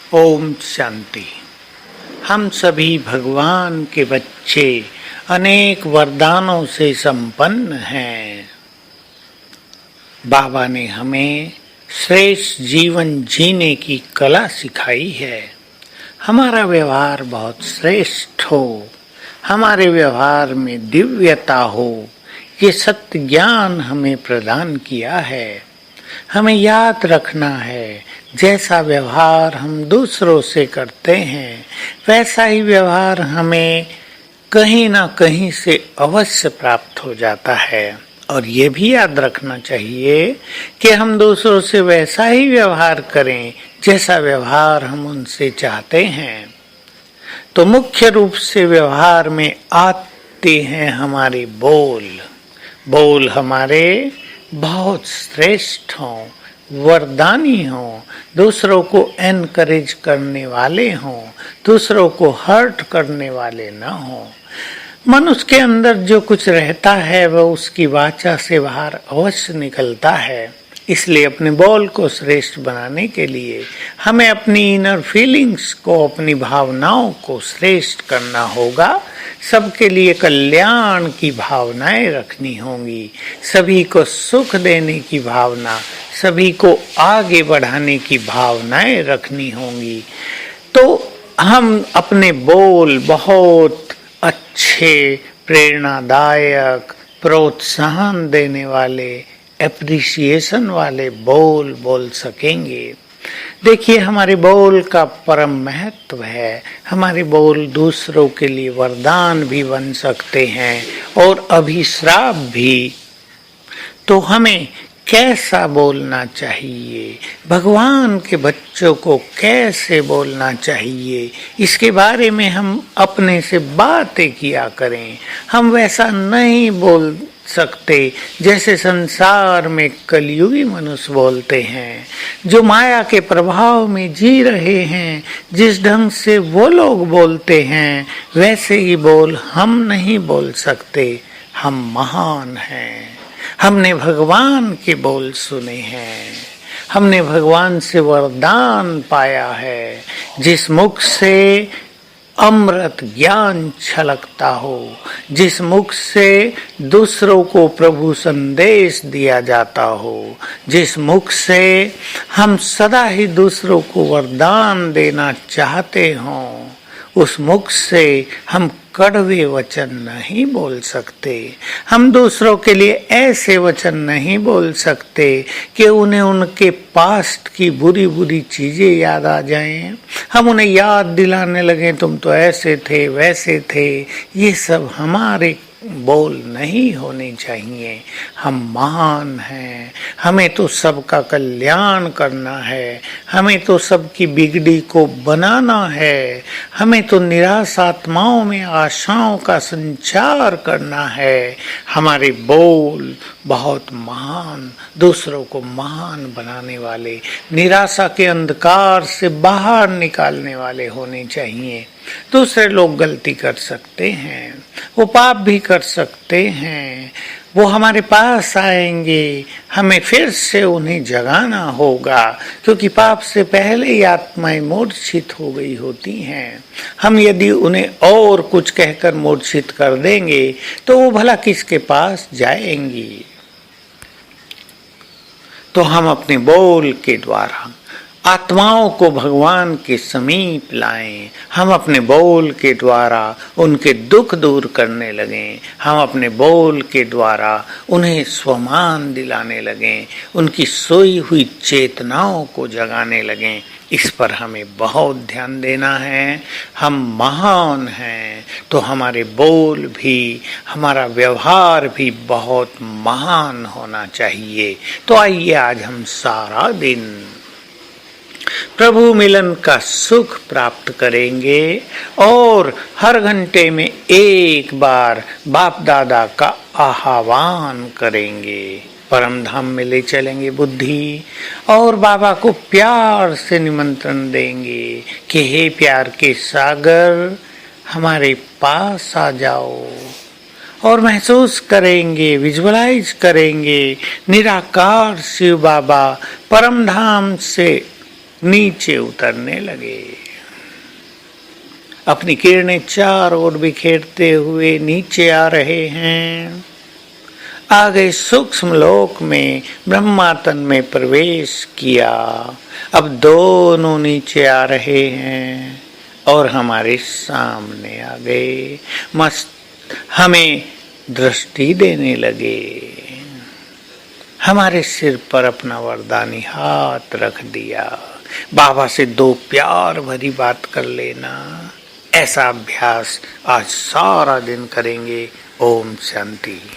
ओम शांति। हम सभी भगवान के बच्चे अनेक वरदानों से संपन्न हैं। बाबा ने हमें श्रेष्ठ जीवन जीने की कला सिखाई है। हमारा व्यवहार बहुत श्रेष्ठ हो, हमारे व्यवहार में दिव्यता हो, ये सत्य ज्ञान हमें प्रदान किया है। हमें याद रखना है, जैसा व्यवहार हम दूसरों से करते हैं वैसा ही व्यवहार हमें कहीं ना कहीं से अवश्य प्राप्त हो जाता है। और ये भी याद रखना चाहिए कि हम दूसरों से वैसा ही व्यवहार करें जैसा व्यवहार हम उनसे चाहते हैं। तो मुख्य रूप से व्यवहार में आते हैं हमारे बोल हमारे बहुत श्रेष्ठ हों, वरदानी हों, दूसरों को एनकरेज करने वाले हों, दूसरों को हर्ट करने वाले न हों। मनुष्य के अंदर जो कुछ रहता है वह उसकी वाचा से बाहर अवश्य निकलता है। इसलिए अपने बोल को श्रेष्ठ बनाने के लिए हमें अपनी इनर फीलिंग्स को, अपनी भावनाओं को श्रेष्ठ करना होगा। सबके लिए कल्याण की भावनाएं रखनी होंगी, सभी को सुख देने की भावना, सभी को आगे बढ़ाने की भावनाएं रखनी होंगी। तो हम अपने बोल बहुत अच्छे, प्रेरणादायक, प्रोत्साहन देने वाले, एप्रिसिएशन वाले बोल सकेंगे। देखिए, हमारे बोल का परम महत्व है। हमारे बोल दूसरों के लिए वरदान भी बन सकते हैं और अभिश्राप भी। तो हमें कैसा बोलना चाहिए, भगवान के बच्चों को कैसे बोलना चाहिए, इसके बारे में हम अपने से बातें किया करें। हम वैसा नहीं बोल सकते जैसे संसार में कलयुगी मनुष्य बोलते हैं, जो माया के प्रभाव में जी रहे हैं। जिस ढंग से वो लोग बोलते हैं वैसे ही बोल हम नहीं बोल सकते। हम महान हैं, हमने भगवान के बोल सुने हैं, हमने भगवान से वरदान पाया है। जिस मुख से अमृत ज्ञान छलकता हो, जिस मुख से दूसरों को प्रभु संदेश दिया जाता हो, जिस मुख से हम सदा ही दूसरों को वरदान देना चाहते हों, उस मुख से हम कड़वे वचन नहीं बोल सकते। हम दूसरों के लिए ऐसे वचन नहीं बोल सकते कि उन्हें उनके पास्ट की बुरी बुरी चीजें याद आ जाएं। हम उन्हें याद दिलाने लगे, तुम तो ऐसे थे वैसे थे। ये सब हमारे बोल नहीं होने चाहिए। हम महान हैं, हमें तो सबका कल्याण करना है, हमें तो सबकी बिगड़ी को बनाना है, हमें तो निराश आत्माओं में आशाओं का संचार करना है। हमारे बोल बहुत महान, दूसरों को महान बनाने वाले, निराशा के अंधकार से बाहर निकालने वाले होने चाहिए। दूसरे लोग गलती कर सकते हैं, वो पाप भी कर सकते हैं, वो हमारे पास आएंगे, हमें फिर से उन्हें जगाना होगा, क्योंकि पाप से पहले ही आत्माएं मूर्छित हो गई होती हैं। हम यदि उन्हें और कुछ कहकर मूर्छित कर देंगे तो वो भला किसके पास जाएंगी। तो हम अपने बोल के द्वारा आत्माओं को भगवान के समीप लाएं। हम अपने बोल के द्वारा उनके दुख दूर करने लगें। हम अपने बोल के द्वारा उन्हें स्वमान दिलाने लगें, उनकी सोई हुई चेतनाओं को जगाने लगें। इस पर हमें बहुत ध्यान देना है। हम महान हैं तो हमारे बोल भी, हमारा व्यवहार भी बहुत महान होना चाहिए। तो आइए आज हम सारा दिन प्रभु मिलन का सुख प्राप्त करेंगे और हर घंटे में एक बार बाप दादा का आह्वान करेंगे। परम धाम में ले चलेंगे बुद्धि और बाबा को प्यार से निमंत्रण देंगे कि हे प्यार के सागर, हमारे पास आ जाओ। और महसूस करेंगे, विजुअलाइज करेंगे निराकार शिव बाबा परम धाम से नीचे उतरने लगे। अपनी किरणें चारों ओर बिखेरते हुए नीचे आ रहे हैं। आ गए सूक्ष्म लोक में, ब्रह्मा तन में प्रवेश किया। अब दोनों नीचे आ रहे हैं और हमारे सामने आ गए, मस्त हमें दृष्टि देने लगे। हमारे सिर पर अपना वरदानी हाथ रख दिया। बाबा से दो प्यार भरी बात कर लेना। ऐसा अभ्यास आज सारा दिन करेंगे। ओम शांति।